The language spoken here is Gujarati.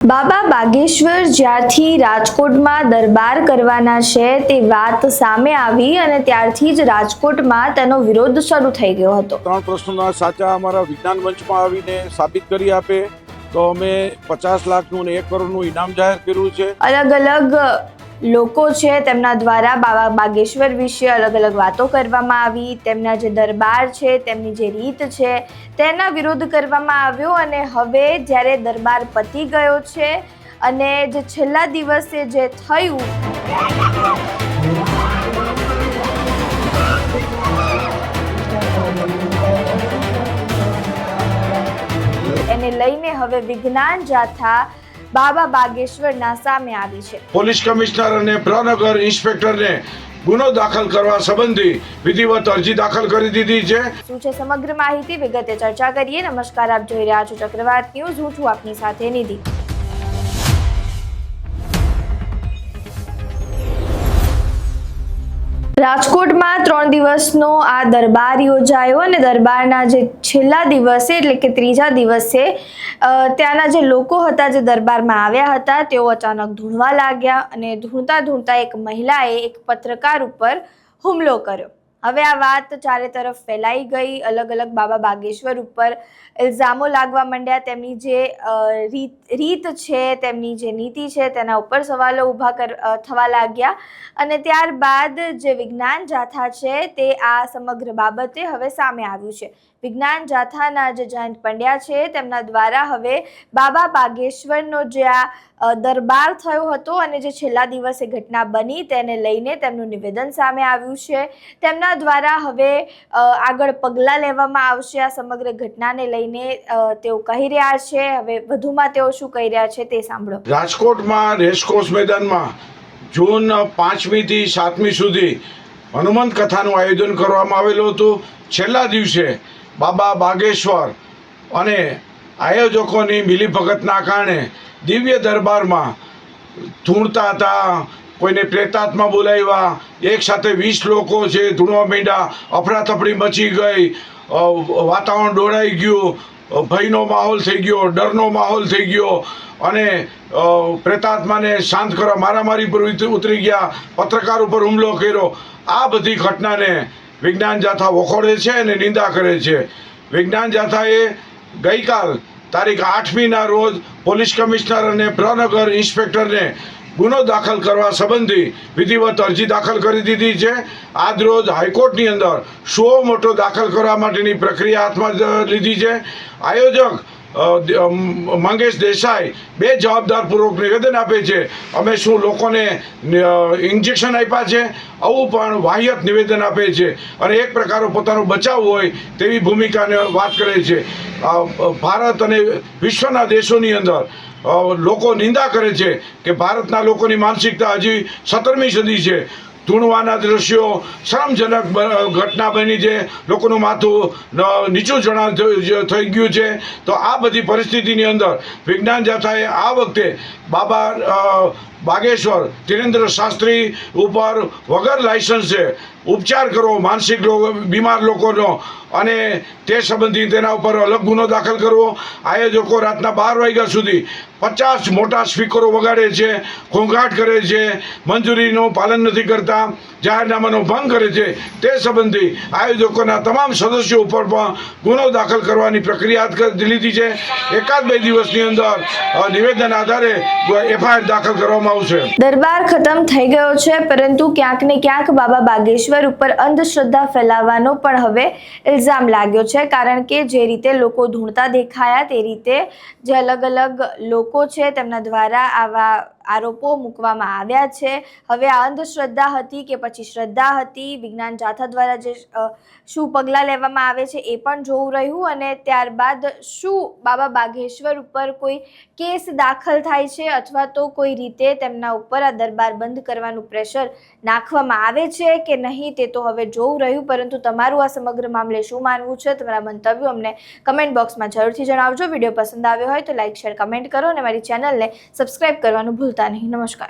બાબા બાગેશ્વર જ્યારથી રાજકોટમાં દરબાર કરવાના છે તે વાત સામે આવી અને ત્યારથી જ રાજકોટમાં તેનો વિરોધ શરૂ થઈ ગયો હતો। ત્રણ પ્રશ્નોના સાચા અમારા વિજ્ઞાન મંચમાં આવીને સાબિત કરી આપે તો અમે 50 લાખનું અને 1 કરોડનું ઇનામ જાહેર કર્યું છે। અલગ અલગ લોકો છે તેમના દ્વારા બાબા બાગેશ્વર વિશે અલગ અલગ વાતો કરવામાં આવી, તેમના જે દરબાર છે તેમની જે રીત છે તેના વિરોધ કરવામાં આવ્યો અને હવે જ્યારે દરબાર પતી ગયો છે અને જે છેલ્લા દિવસે જે થયું એને લઈને હવે વિજ્ઞાન જાથા બાબા બાગેશ્વરના સામે આવી છે। પોલીસ કમિશનર અને પ્રનગર ઇન્સ્પેક્ટરને ગુનો દાખલ કરવા સંબંધી વિધિવત અરજી દાખલ કરી દીધી છે। શું છે સમગ્ર માહિતી વિગતે ચર્ચા કરીએ। નમસ્કાર, આપ જોઈ રહ્યા છો ચક્રવાત ન્યૂઝ। હું છું આપની સાથે નિધિ। રાજકોટમાં 3 દિવસનો આ દરબાર યોજાયો અને દરબારના જે છેલ્લા દિવસે એટલે કે ત્રીજા દિવસે ત્યાંના જે લોકો હતા જે દરબારમાં આવ્યા હતા તેઓ અચાનક ધૂણવા લાગ્યા અને ધૂણતા એક મહિલાએ એક પત્રકાર ઉપર હુમલો કર્યો। હવે આ વાત ચારે તરફ ફેલાઈ ગઈ, અલગ અલગ બાબા બાગેશ્વર ઉપર ઇલ્ઝામો લાગવા માંડ્યા, તેમની જે રીત છે, તેમની જે નીતિ છે તેના ઉપર સવાલો ઊભા થવા લાગ્યા અને ત્યારબાદ જે વિજ્ઞાન જાથા છે તે આ સમગ્ર બાબતે હવે સામે આવ્યું છે। વિજ્ઞાન જાથાના જે જયંત પંડ્યા છે તેમના દ્વારા હવે બાબા બાગેશ્વરનો જે આ દરબાર થયો હતો અને જે છેલ્લા દિવસે ઘટના બની તેને લઈને તેમનું નિવેદન સામે આવ્યું છે। તેમના દ્વારા હવે આગળ પગલાં લેવામાં આવશે આ સમગ્ર ઘટનાને લઈને તેઓ કહી રહ્યા છે। હવે વધુમાં તેઓ શું કહી રહ્યા છે તે સાંભળો। રાજકોટમાં રેસકોર્સ મેદાનમાં જૂન 5મી થી 7મી સુધી હનુમંત કથાનું આયોજન કરવામાં આવેલું હતું। છેલ્લા દિવસે બાબા બાગેશ્વર અને આયોજકોની મિલીભગતના કારણે દિવ્ય દરબારમાં ધૂણતા હતા, કોઈને પ્રેતાત્મા બોલાવ્યા, એક સાથે 20 લોકો છે ધૂણવા માંડ્યા, અફરાતફરી મચી ગઈ, વાતાવરણ દોડાઈ ગયું, ભયનો માહોલ થઈ ગયો, ડરનો માહોલ થઈ ગયો અને પ્રેતાત્માને શાંત કરવા મારામારી પર ઉતરી ગયા, પત્રકાર ઉપર હુમલો કર્યો। આ બધી ઘટનાને વિજ્ઞાન જાથા વખોડે છે અને નિંદા કરે છે। વિજ્ઞાન જાથાએ ગઈકાલ તારીખ 8મીના રોજ પોલીસ કમિશનર અને પ્રનગર ઇન્સ્પેક્ટરને ગુનો દાખલ કરવા સંબંધી વિધિવત અરજી દાખલ કરી દીધી છે। આજ રોજ હાઈકોર્ટની અંદર સુઓ મોટો દાખલ કરવા માટેની પ્રક્રિયા હાથમાં લીધી છે। આયોજક મંગેશ દેસાઈ બે જવાબદારપૂર્વક નિવેદન આપે છે, અમે શું લોકોને ઇન્જેક્શન આપ્યા છે, આવું પણ વાહિયાત નિવેદન આપે છે અને એક પ્રકારનો પોતાનો બચાવ હોય તેવી ભૂમિકાને વાત કરે છે। ભારત અને વિશ્વના દેશોની અંદર લોકો નિંદા કરે છે કે ભારતના લોકોની માનસિકતા હજી 17મી સદી છે। ધૂણવાના દ્રશ્યો શરમજનક ઘટના બની છે, લોકોનું માથું નીચું થઈ ગયું છે। તો આ બધી પરિસ્થિતિની અંદર વિજ્ઞાન જાથાએ આ વખતે બાબા બાગેશ્વર ધીરેન્દ્ર શાસ્ત્રી ઉપર વગર લાયસન્સે ઉપચાર કરવો માનસિક બીમાર લોકોનો અને તે સંબંધી તેના ઉપર અલગ ગુનો દાખલ કરવો। આયોજકો રાતના 12 વાગ્યા સુધી 50 મોટા સ્પીકરો વગાડે છે, ઘોંઘાટ કરે છે, મંજૂરીનું પાલન નથી કરતા, જાહેરનામાનો ભંગ કરે છે, તે સંબંધી આયોજકોના તમામ સદસ્યો ઉપર પણ ગુનો દાખલ કરવાની પ્રક્રિયા હાથ લીધી છે। 1-2 દિવસની અંદર નિવેદન આધારે FIR દાખલ કરવામાં આવશે। દરબાર ખતમ થઈ ગયો છે પરંતુ ક્યાંક ને ક્યાંક બાબા બાગેશ્વર ઉપર અંધશ્રદ્ધા ફેલાવવાનો પણ હવે ઇલ્ઝામ લાગ્યો છે, કારણ કે જે રીતે લોકો ધૂણતા દેખાયા તે રીતે જે અલગ અલગ લોકો છે તેમના દ્વારા આવા આરોપો મૂકવામાં આવ્યા છે। હવે આ અંધશ્રદ્ધા હતી કે પછી શ્રદ્ધા હતી, વિજ્ઞાન જાથા દ્વારા જે શું પગલાં લેવામાં આવે છે એ પણ જોવું રહ્યું અને ત્યારબાદ શું બાબા બાગેશ્વર ઉપર કોઈ કેસ દાખલ થાય છે અથવા તો કોઈ રીતે તેમના ઉપર આ દરબાર બંધ કરવાનું પ્રેશર નાખવામાં આવે છે કે નહીં તે તો હવે જોવું રહ્યું। પરંતુ તમારું આ સમગ્ર મામલે શું માનવું છે, તમારા મંતવ્યો અમને કમેન્ટ બોક્સમાં જરૂરથી જણાવજો। વિડીયો પસંદ આવ્યો હોય તો લાઇક, શેર, કમેન્ટ કરો અને મારી ચેનલને સબસ્ક્રાઇબ કરવાનું ભૂલતા નહીં। નમસ્કાર।